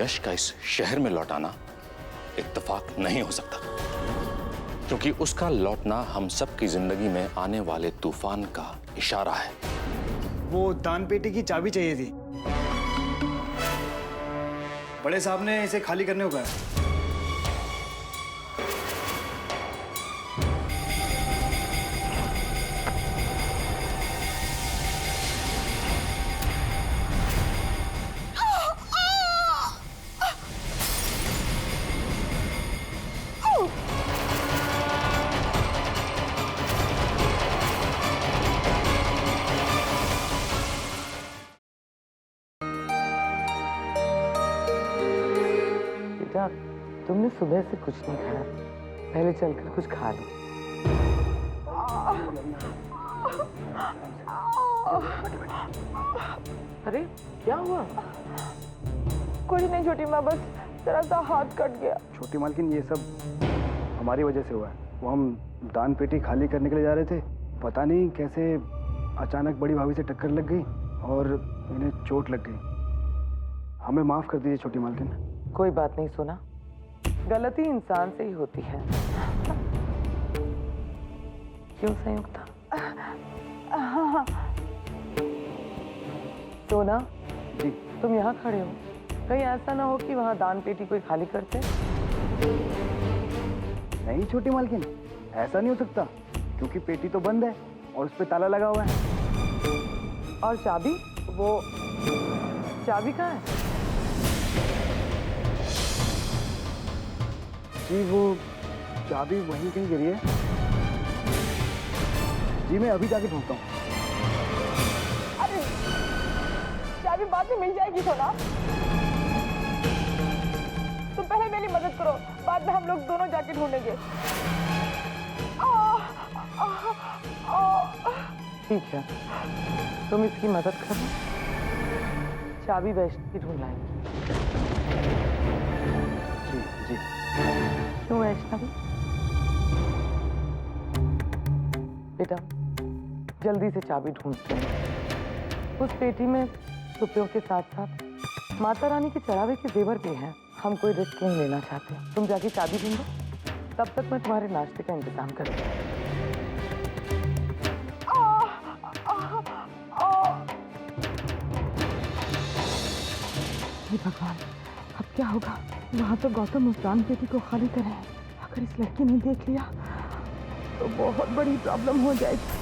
यश का इस शहर में लौटाना इत्तेफाक नहीं हो सकता, क्योंकि उसका लौटना हम सबकी जिंदगी में आने वाले तूफान का इशारा है। वो दान पेटी की चाबी चाहिए थी, बड़े साहब ने इसे खाली करने को कहा। तुमने सुबह से कुछ नहीं खाया, पहले चलकर कुछ खा लो। अरे क्या हुआ? कुछ नहीं छोटी माँ, बस जरा सा हाथ कट गया। छोटी मालकिन, ये सब हमारी वजह से हुआ है। वो हम दान पेटी खाली करने के लिए जा रहे थे, पता नहीं कैसे अचानक बड़ी भाभी से टक्कर लग गई और इन्हें चोट लग गई। हमें माफ कर दीजिए छोटी मालकिन। कोई बात नहीं सोना, गलती इंसान से ही होती है। क्यों संयुक्ता? सोना जी। तुम यहाँ खड़े हो, कहीं ऐसा ना हो कि वहाँ दान पेटी कोई खाली करते? नहीं छोटी मालकिन, ऐसा नहीं हो सकता, क्योंकि पेटी तो बंद है और उस पे ताला लगा हुआ है। और चाबी? वो चाबी कहाँ है? जी वो चाबी वहीं कहीं गिरी है। जी मैं अभी जाके ढूंढता हूँ। अरे चाबी बाद में मिल जाएगी सोना, तुम पहले मेरी मदद करो, बाद में हम लोग दोनों जाके ढूंढेंगे। ठीक है, तुम इसकी मदद करो, चाबी वैष्णवी ढूंढ लाएंगी। जी जी। क्यों वैष्णवी? बेटा जल्दी से चाबी ढूंढते हैं। उस पेटी में रुपयों के साथ साथ माता रानी के चढ़ावे के जेवर भी हैं। हम कोई रिस्क नहीं लेना चाहते। तुम जाके चाबी ढूंढो, तब तक मैं तुम्हारे नाश्ते का इंतजाम करती हूँ। हे भगवान, अब क्या होगा? वहाँ तो गौतम उस दान पेटी को खाली करे है। अगर इस लड़की ने देख लिया तो बहुत बड़ी प्रॉब्लम हो जाएगी।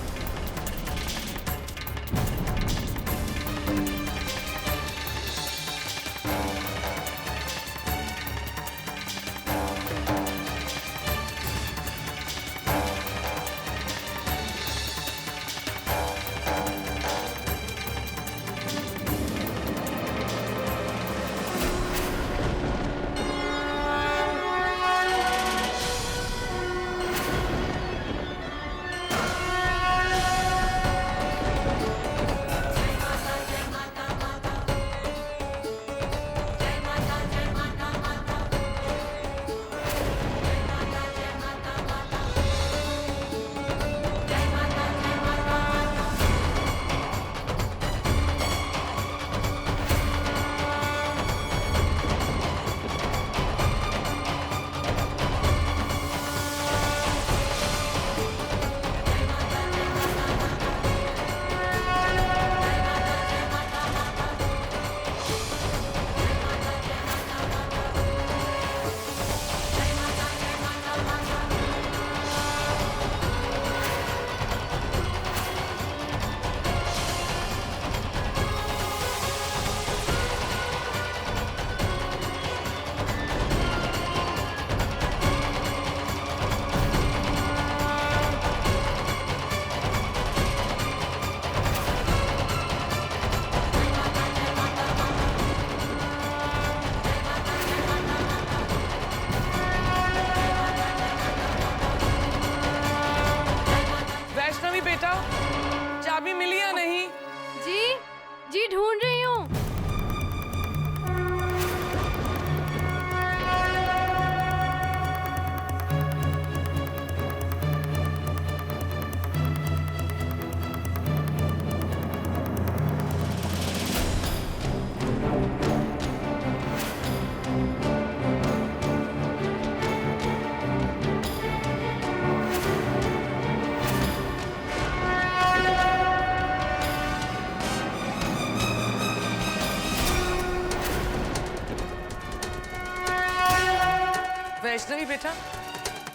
वैष्णवी बेटा,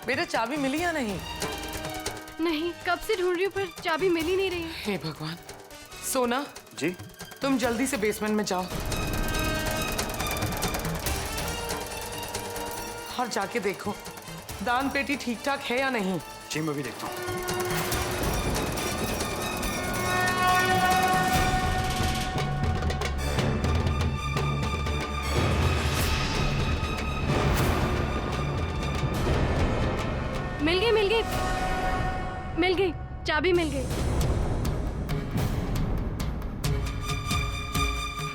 बेटा चाबी मिली या नहीं? नहीं, कब से ढूंढ रही हूँ पर चाबी मिल ही नहीं रही है। हे भगवान। सोना, जी तुम जल्दी से बेसमेंट में जाओ और जाके देखो दान पेटी ठीक ठाक है या नहीं। जी मैं भी देखता हूँ। मिल गई, मिल गई, मिल गई, चाबी मिल गई,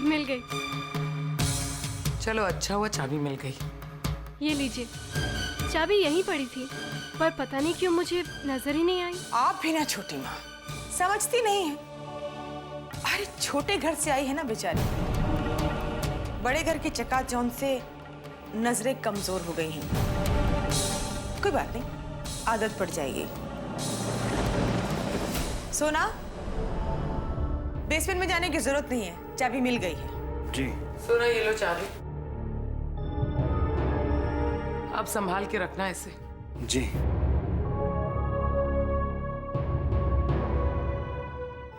मिल गई। चलो अच्छा हुआ चाबी मिल गई। ये लीजिए, चाबी यहीं पड़ी थी पर पता नहीं क्यों मुझे नजर ही नहीं आई। आप भी ना छोटी माँ समझती नहीं है। अरे छोटे घर से आई है ना बेचारी, बड़े घर के चकाचौंध से नजरें कमजोर हो गई हैं। कोई बात नहीं, आदत पड़ जाएगी। सोना, बेसमेंट में जाने की जरूरत नहीं है, चाबी मिल गई है। जी सोना ये लो चाबी, अब संभाल के रखना इसे। जी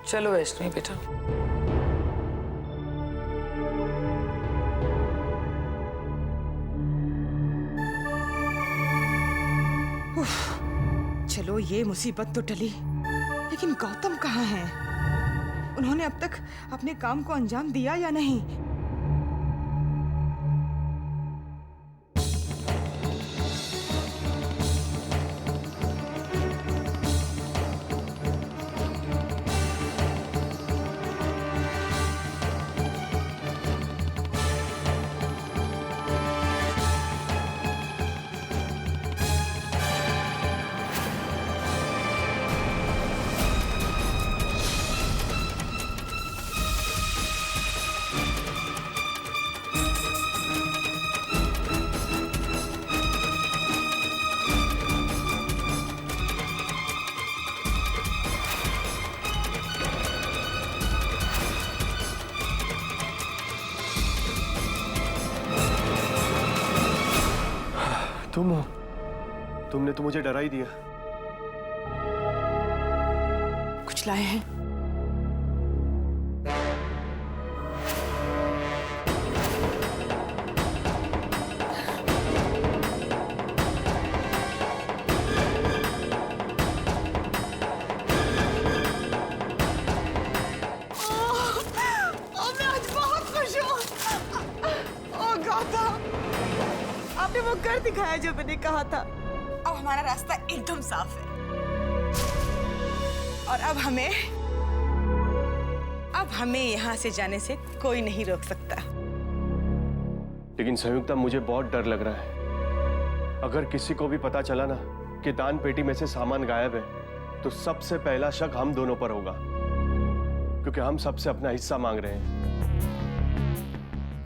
चलो वैष्णवी बेटा। चलो ये मुसीबत तो टली, लेकिन गौतम कहाँ है? उन्होंने अब तक अपने काम को अंजाम दिया या नहीं? तुम हो? तुमने तो मुझे डरा ही दिया। कुछ लाए हैं? मैं आज बहुत खुश हूँ। ओ गौतम, आपने वो कर दिखाया जो मैंने कहा था। अब हमारा रास्ता एकदम साफ है और अब हमें यहाँ से जाने से कोई नहीं रोक सकता। लेकिन संयुक्ता, मुझे बहुत डर लग रहा है। अगर किसी को भी पता चला ना कि दान पेटी में से सामान गायब है, तो सबसे पहला शक हम दोनों पर होगा, क्योंकि हम सबसे अपना हिस्सा मांग रहे हैं।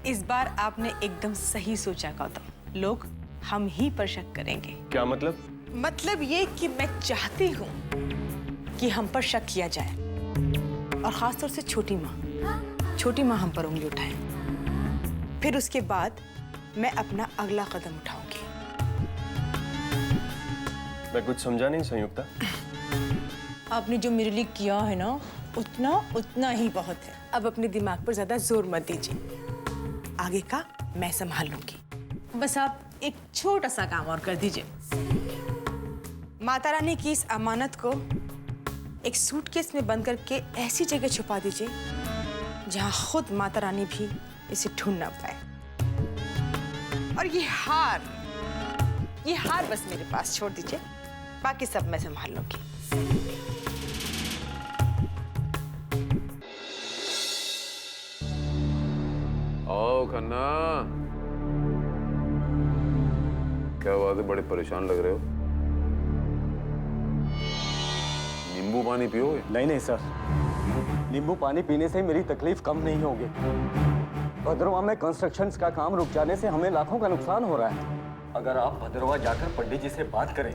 इस बार आपने एकदम सही सोचा गौतम, लोग हम ही पर शक करेंगे। क्या मतलब? मतलब ये कि मैं चाहती हूँ कि हम पर शक किया जाए, और खासतौर से छोटी माँ हम पर उंगली उठाए। फिर उसके बाद मैं अपना अगला कदम उठाऊंगी। मैं कुछ समझा नहीं संयुक्ता। आपने जो मेरे लिए किया है ना, उतना ही बहुत है। अब अपने दिमाग पर ज्यादा जोर मत दीजिए, आगे का मैं संभाल लूंगी। बस आप एक छोटा सा काम और कर दीजिए। माता रानी की इस अमानत को एक सूटकेस में बंद करके ऐसी जगह छुपा दीजिए जहां खुद माता रानी भी इसे ढूंढ ना पाए। और ये हार बस मेरे पास छोड़ दीजिए, बाकी सब मैं संभाल लूंगी। आओ खन्ना, क्या बात है, बड़े परेशान लग रहे हो? नींबू पानी पियोगे? नहीं सर, नींबू पानी पीने से मेरी तकलीफ कम नहीं होगी। भद्रवा में कंस्ट्रक्शन का काम रुक जाने से हमें लाखों का नुकसान हो रहा है। अगर आप भद्रवा जाकर पंडित जी से बात करें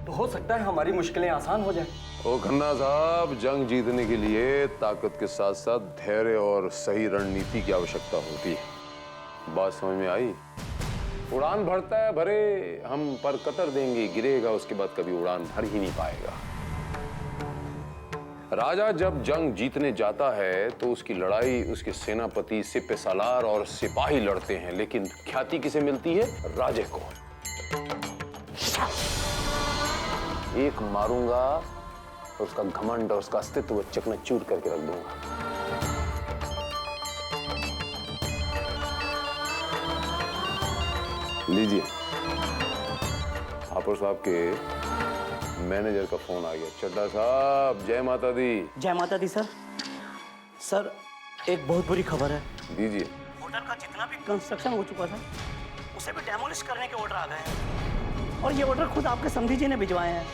तो हो सकता है हमारी मुश्किलें आसान हो जाए। ओ खन्ना साहब, जंग जीतने के लिए ताकत के साथ साथ धैर्य और सही रणनीति की आवश्यकता होती है। बात समझ में आई? उड़ान भरता है भरे, हम पर कतर देंगे, गिरेगा उसके बाद कभी उड़ान भर ही नहीं पाएगा। राजा जब जंग जीतने जाता है तो उसकी लड़ाई उसके सेनापति, सिपह सालार और सिपाही लड़ते हैं, लेकिन ख्याति किसे मिलती है? राजे को। एक मारूंगा और उसका घमंड और उसका अस्तित्व चकनाचूर करके रख दूंगा। लीजिए, हापुड़ साहब के मैनेजर का फोन आ गया। चड्ढा साहब, जय माता दी। जय माता दी सर। सर, एक बहुत बुरी खबर है। दीजिए। होटल का जितना भी कंस्ट्रक्शन हो चुका था उसे भी डेमोलिश करने के ऑर्डर आ गए हैं, और ये ऑर्डर खुद आपके समधी जी ने भिजवाए हैं।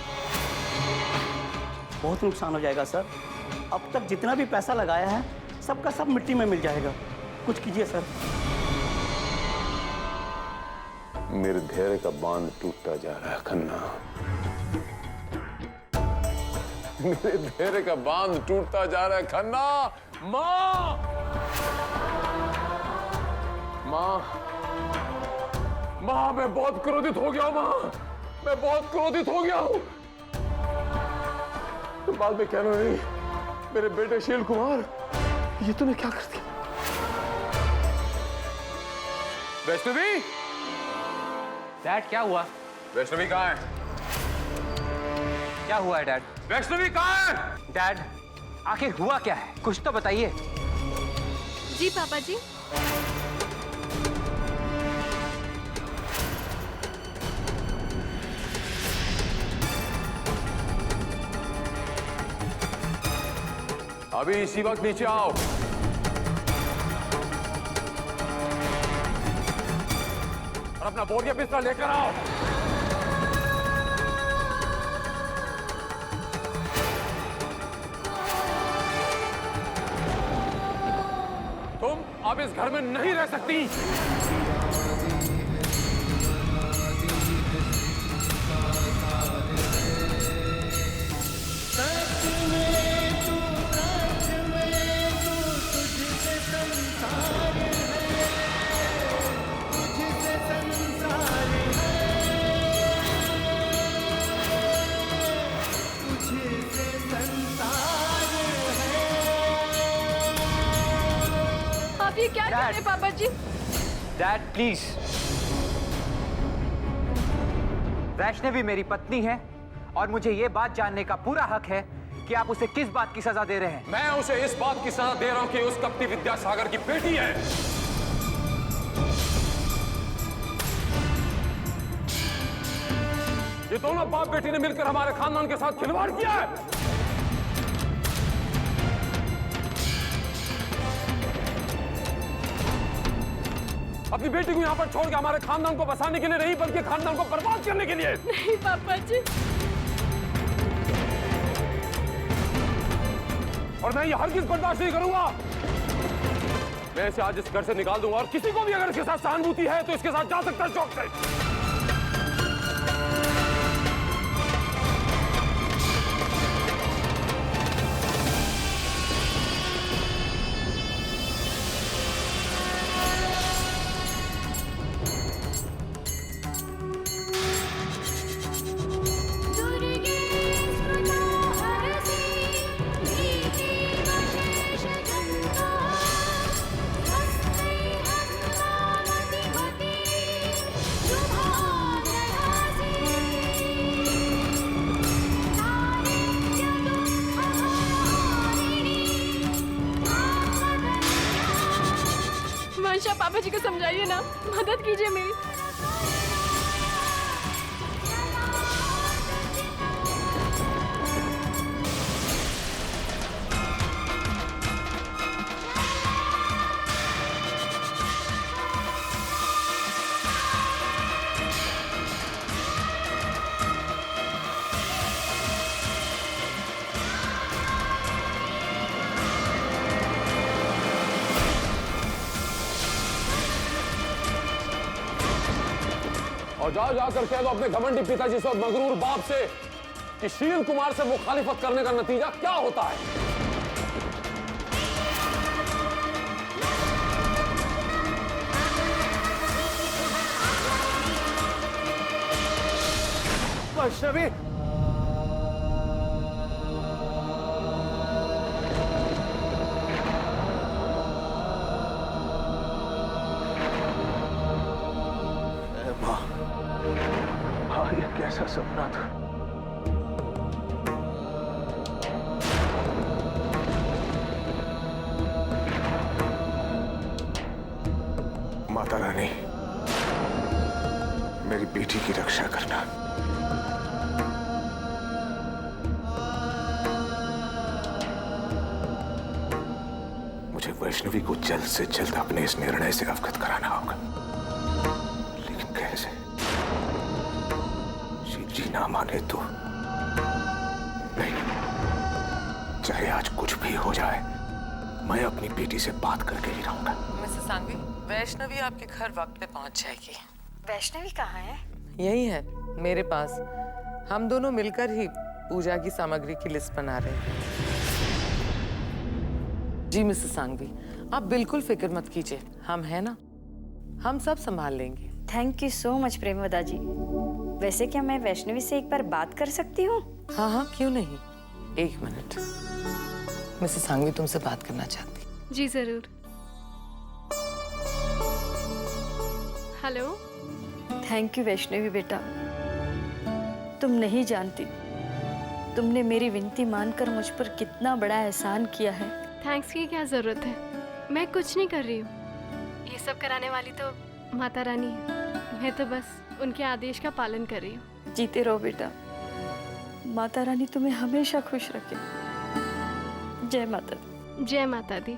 बहुत नुकसान हो जाएगा सर। अब तक जितना भी पैसा लगाया है सबका सब मिट्टी में मिल जाएगा। कुछ कीजिए सर। मेरे धैर्य का बांध टूटता जा रहा है खन्ना। मेरे धैर्य का बांध टूटता जा रहा है खन्ना। माँ, माँ, माँ, मैं बहुत क्रोधित हो गया हूं। माँ, मैं बहुत क्रोधित हो गया हूं। तुम बाद में कहना नहीं, मेरे बेटे शील कुमार, ये तूने क्या कर दिया? वैष्णवी, डैड क्या हुआ? वैष्णवी कहाँ है? क्या हुआ है डैड? वैष्णवी कहाँ है? डैड, आखिर हुआ क्या है? कुछ तो बताइए। जी पापा जी। अभी इसी वक्त नीचे आओ। और अपना बोरिया बिस्तर लेकर आओ। तुम अब इस घर में नहीं रह सकती। आप ये क्या कह रहे हैं पापा जी? Dad please. वैष्णवी मेरी पत्नी है और मुझे ये बात जानने का पूरा हक है कि आप उसे किस बात की सजा दे रहे हैं। मैं उसे इस बात की सजा दे रहा हूं कि उस कपटी विद्यासागर की बेटी है। ये दोनों बाप बेटी ने मिलकर हमारे खानदान के साथ खिलवाड़ किया है। अपनी बेटी को यहाँ पर छोड़ के हमारे खानदान को बसाने के लिए नहीं, बल्कि खानदान को बर्बाद करने के लिए। नहीं पापा जी। और मैं ये हरगिज़ बर्दाश्त नहीं करूंगा। मैं इसे आज इस घर से निकाल दूंगा, और किसी को भी अगर इसके साथ सहानुभूति है तो इसके साथ जा सकता है चौक से। पापा जी को समझाइए ना, मदद कीजिए मेरी। और जाकर कह दो अपने घमंडी पिताजी से और मगरूर बाप से कि शील कुमार से मुखालिफत करने का नतीजा क्या होता है। वैष्णवी, माँ, हाँ ये कैसा सपना था। माता रानी, मेरी बेटी की रक्षा करना। मुझे वैष्णवी को जल्द से जल्द अपने इस निर्णय से अवगत कराना होगा, लेकिन कैसे? शिव जी ना माने तो नहीं। चाहे आज कुछ भी हो जाए, मैं अपनी बेटी से बात करके ही रहूंगा। मिसेस सांघवी, वैष्णवी आपके घर वक्त पे पहुंच जाएगी। वैष्णवी कहाँ है? यही है मेरे पास। हम दोनों मिलकर ही पूजा की सामग्री की लिस्ट बना रहे हैं। जी मिसेस सांघवी, आप बिल्कुल फिक्र मत कीजिए, हम हैं ना, हम सब संभाल लेंगे। थैंक यू सो मच प्रेमवदा जी। वैसे क्या मैं वैष्णवी से एक बार बात कर सकती हूँ? हाँ हाँ, क्यों नहीं। एक मिनट, मिसेस सांघवी तुमसे बात करना चाहती। जी जरूर। हेलो। थैंक यू वैष्णवी बेटा, तुम नहीं जानती तुमने मेरी विनती मानकर मुझ पर कितना बड़ा एहसान किया है। थैंक्स की क्या जरूरत है, मैं कुछ नहीं कर रही हूँ। ये सब कराने वाली तो माता रानी है, मैं तो बस उनके आदेश का पालन कर रही हूँ। जीते रहो बेटा, माता रानी तुम्हें हमेशा खुश रखे। जय माता दी। जय माता दी।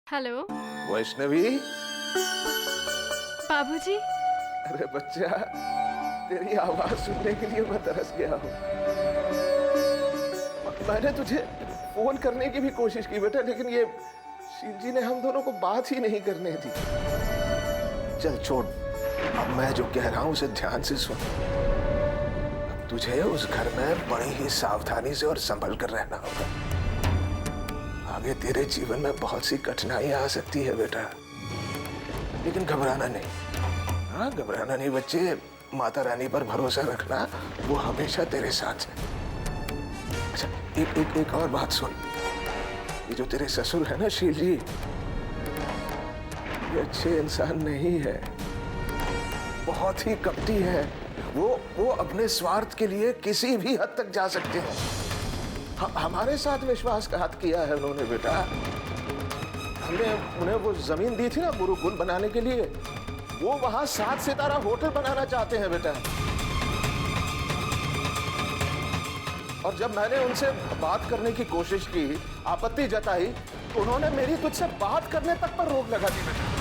हेलो वैष्णवी। बाबूजी। अरे बच्चा, तेरी आवाज सुनने के लिए मैं तरस गया हूँ। मैंने तुझे फोन करने की भी कोशिश की बेटा, लेकिन ये शिव जी ने हम दोनों को बात ही नहीं करने दी। चल छोड़, अब मैं जो कह रहा हूँ उसे ध्यान से सुन। अब तुझे उस घर में बड़ी ही सावधानी से और संभल कर रहना होगा। आगे तेरे जीवन में बहुत सी कठिनाइयां आ सकती है बेटा, लेकिन घबराना नहीं। हाँ, घबराना नहीं बच्चे, माता रानी पर भरोसा रखना, वो हमेशा तेरे साथ है। अच्छा, एक और बात सुन। ये जो तेरे ससुर है ना शील जी, ये अच्छे इंसान नहीं है, बहुत ही कपटी है। वो अपने स्वार्थ के लिए किसी भी हद तक जा सकते हैं। हमारे साथ विश्वासघात किया है उन्होंने बेटा। हमने उन्हें वो जमीन दी थी ना गुरुकुल बनाने के लिए, वो वहां 7 सितारा होटल बनाना चाहते हैं बेटा। और जब मैंने उनसे बात करने की कोशिश की, आपत्ति जताई, तो उन्होंने मेरी तुझसे बात करने तक पर रोक लगा दी बेटा।